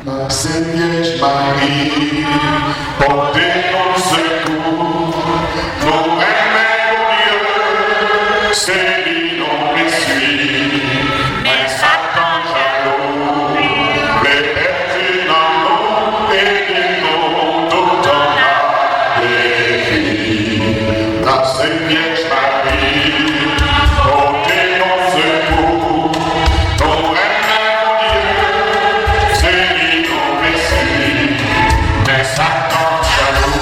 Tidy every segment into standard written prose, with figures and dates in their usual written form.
Ma Sainte Vierge Marie, portez-nous secours, nous aimons Dieu, c'est lui nous les suit, mais Satan jaloux, les perdus dans nous et nous tout en a défini. Ma Sainte Vierge Marie, portez-nous secours, nous aimons Dieu, c'est lui nous les suit, mais Satan jaloux.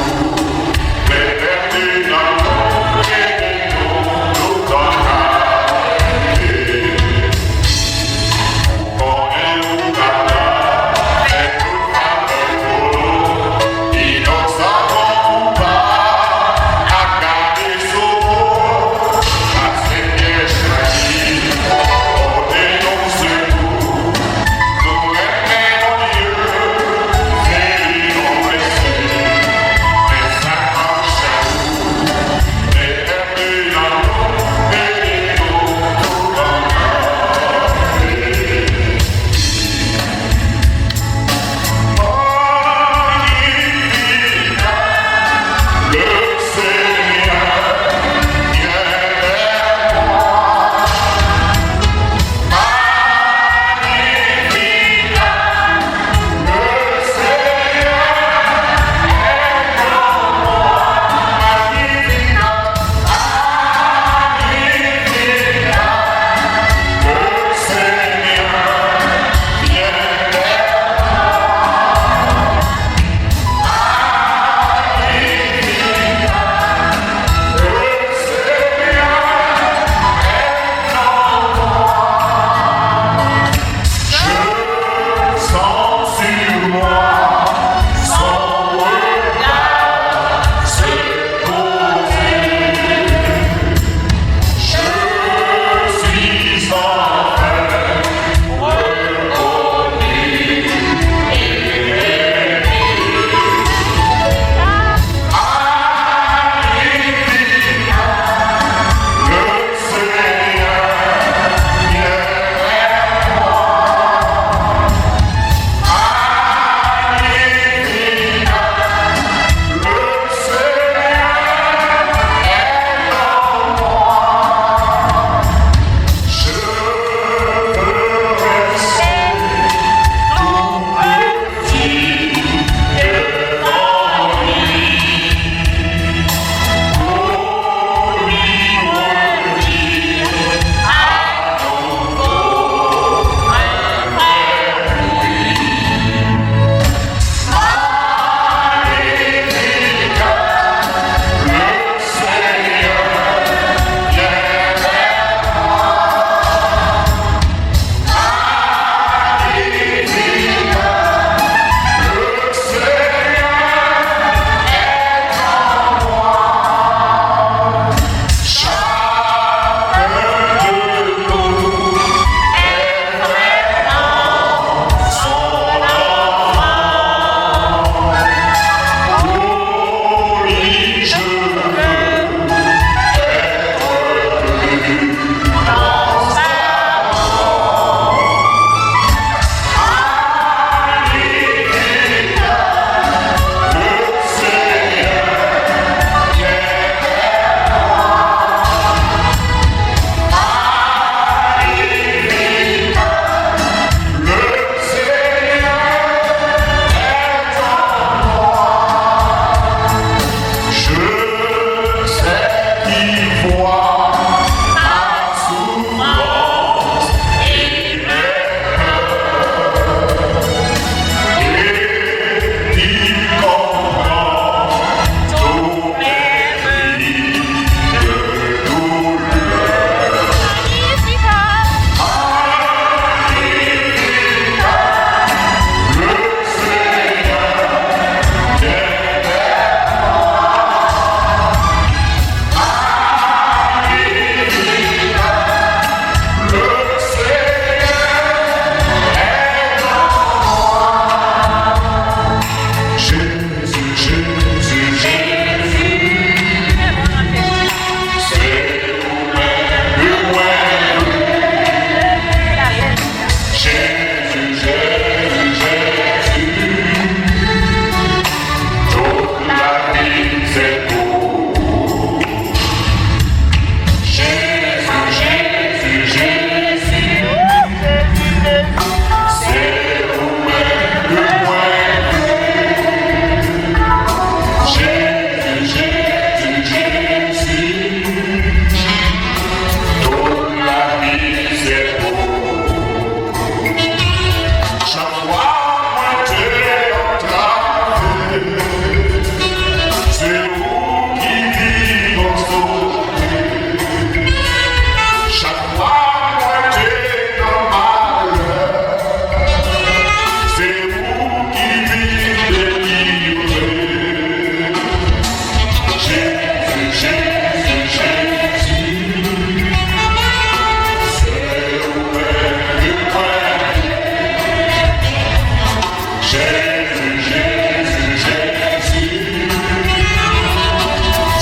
Jésus, Jésus, Jésus,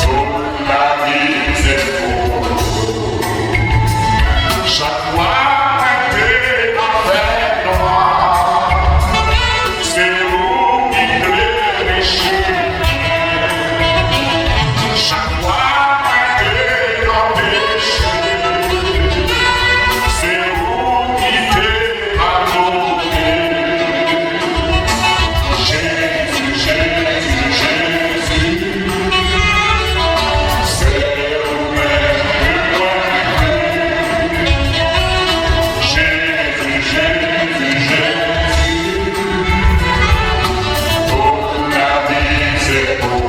toute la vie c'est faux. Chaque fois que t'es dans l'enfer noir, c'est vous qui te péchez. Chaque fois que t'es dans le péché, c'est vous qui te pardonnez. Jésus, Jésus, Jésus, c'est vous-même que moi. Jésus, Jésus, Jésus, toute la vie c'est beau.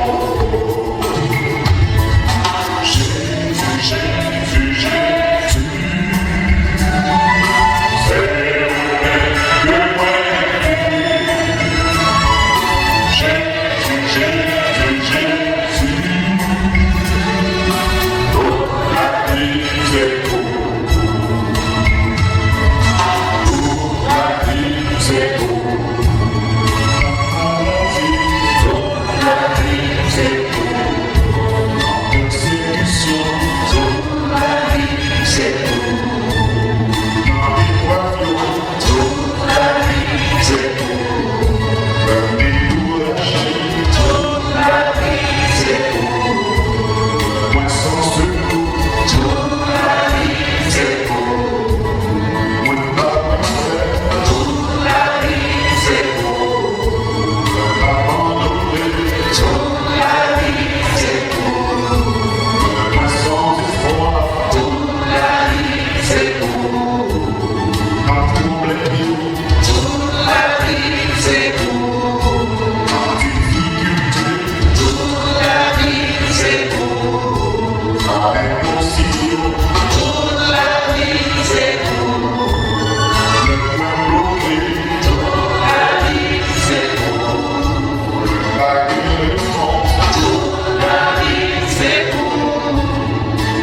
Jésus, Jésus, Jésus, c'est vous-même que moi. Jésus, Jésus, Jésus, toute la vie c'est beau. Toute la vie c'est beau. Toute la vie c'est beau. En persécution, toute la vie c'est beau. Dans les poivrons, toute la vie c'est beau. Dans les douages, toute la vie c'est beau. Moi sans secours, toute la vie c'est beau. Moi pas parfait, toute la vie c'est beau. Abandonné, toute la vie c'est beau. Moi sans espoir, toute la vie c'est beau. En trouble, toute la vie c'est beau. En difficulté, toute la vie c'est beau. En impossible, toute la vie c'est beau. Le point bloqué, toute la vie c'est beau. La guérison, toute la vie c'est beau.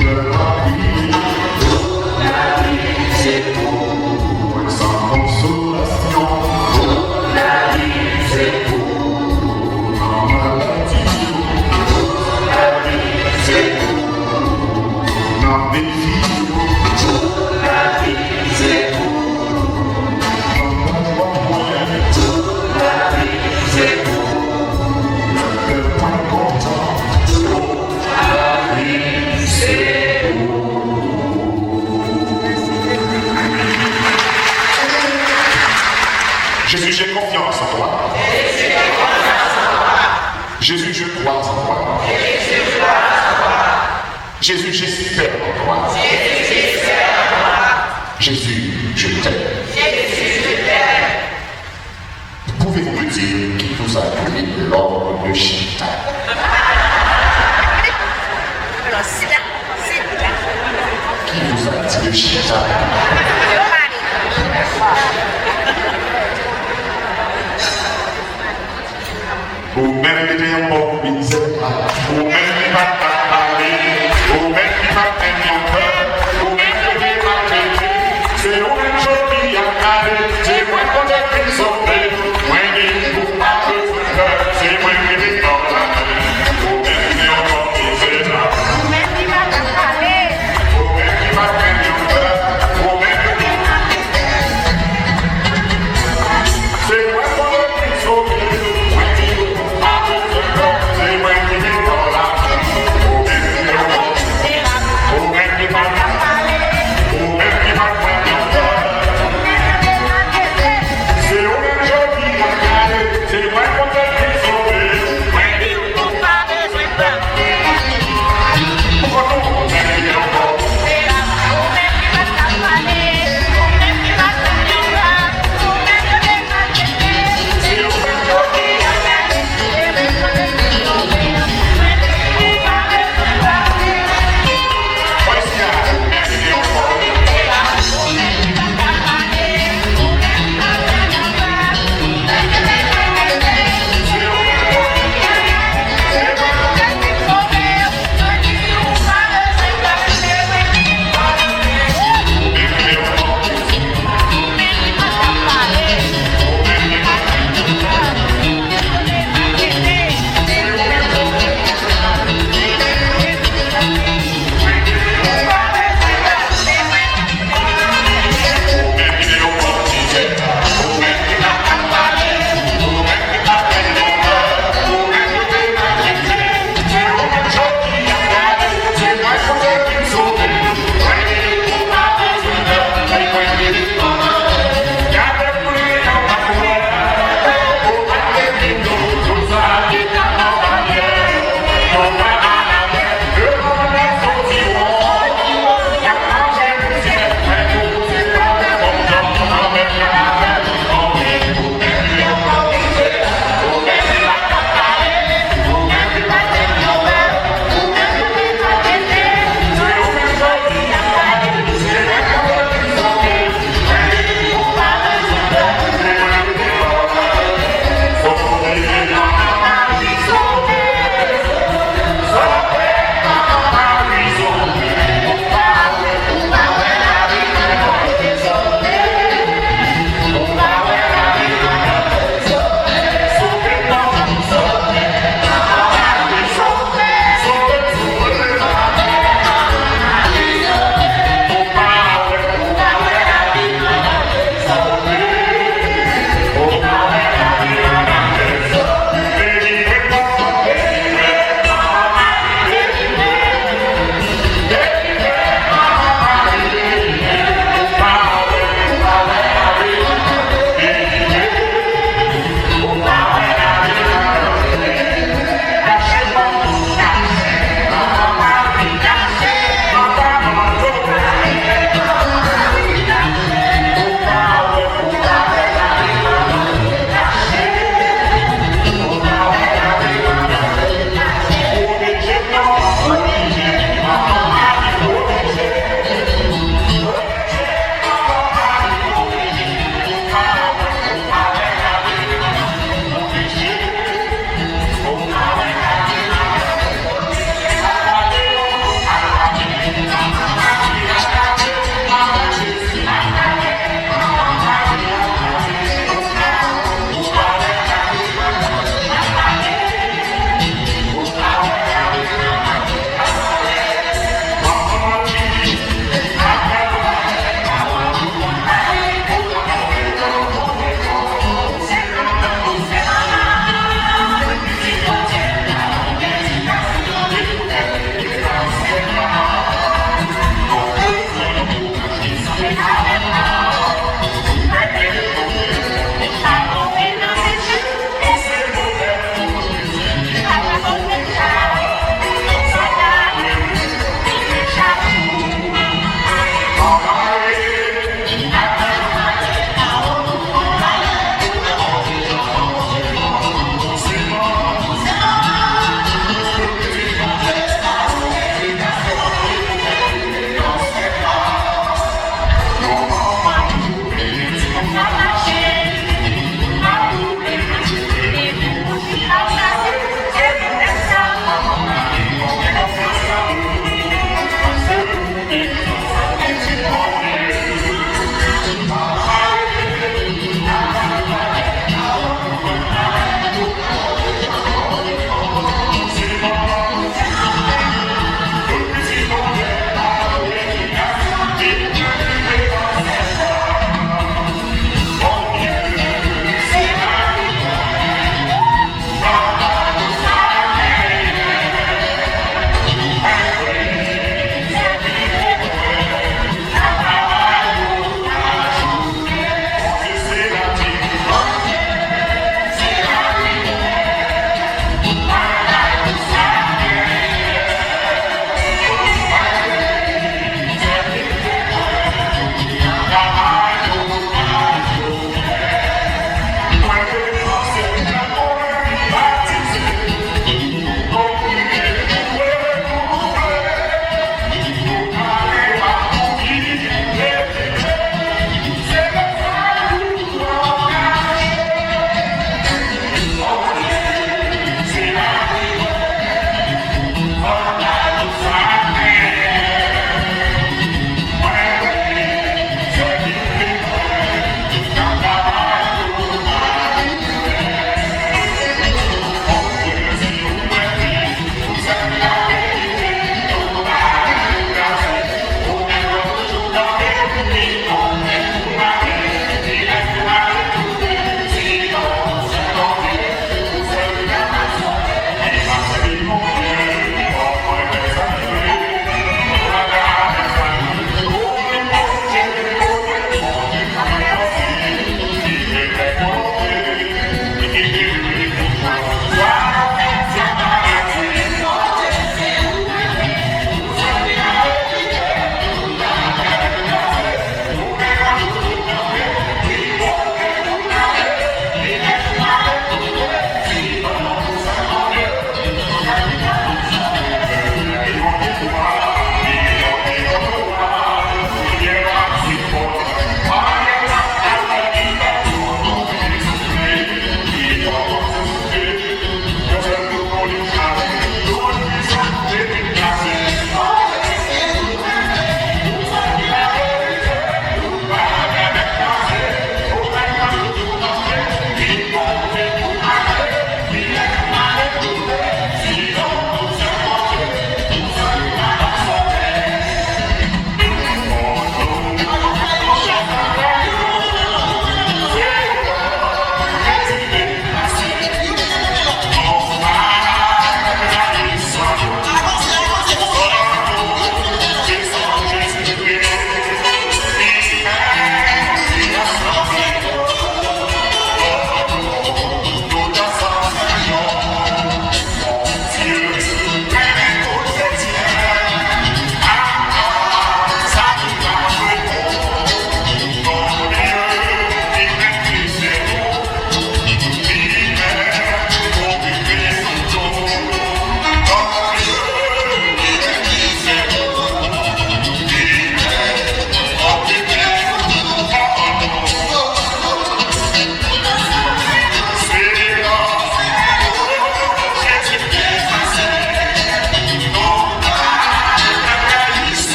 Le papier, toute la vie c'est beau. Sans consolation, toute la vie c'est beau. En maladie, toute la vie c'est beau. Dans défi, toute la vie c'est beau. Dans mon moyen, toute la vie c'est beau. Le point content, toute la vie c'est beau. Jésus, j'ai confiance en toi. Jésus, je crois en toi. Jésus, j'espère en toi. Jésus, je t'aime. Pouvez-vous me dire qui vous a donné l'ordre de Chita? Qui vous a dit de Chita? Vous-même qui êtes un bon misère, vous-même qui va pas parler, vous-même qui va prendre mon cœur, vous-même qui va traiter, c'est vous-même qui a parlé, c'est moi qui ai pris son père, moi qui vous pas besoin de cœur, c'est moi qui vais dans la main, vous-même qui êtes un bon misère, vous-même qui va pas parler, vous-même qui va prendre mon cœur, vous-même qui va c'est moi qui ai pris son père, moi qui vous pas besoin de cœur, c'est moi qui vais dans la main, vous-même qui êtes un bon misère, vous-même qui va pas parler, vous-même qui va prendre mon cœur.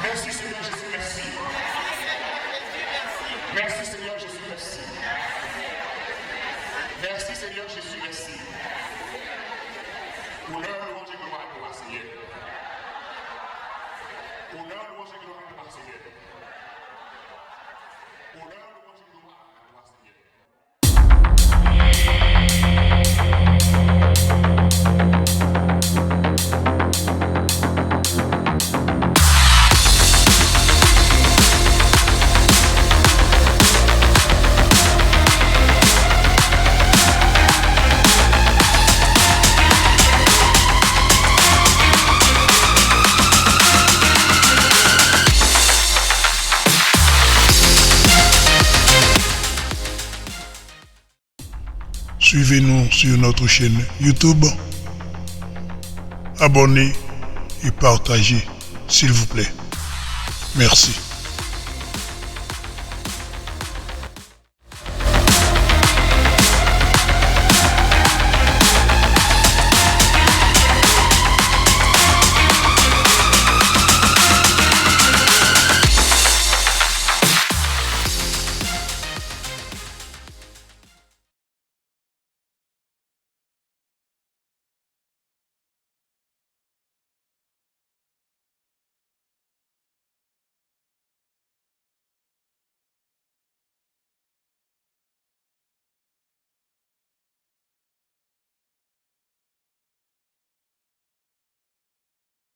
Merci Seigneur Jésus, merci. Merci Seigneur Jésus, merci. Merci Seigneur Jésus, merci. Honneur, louange et gloire à toi Seigneur. Honneur, louange et gloire à toi Seigneur. Honneur, louange et gloire à toi Seigneur. Suivez-nous sur notre chaîne YouTube. Abonnez et partagez, s'il vous plaît. Merci.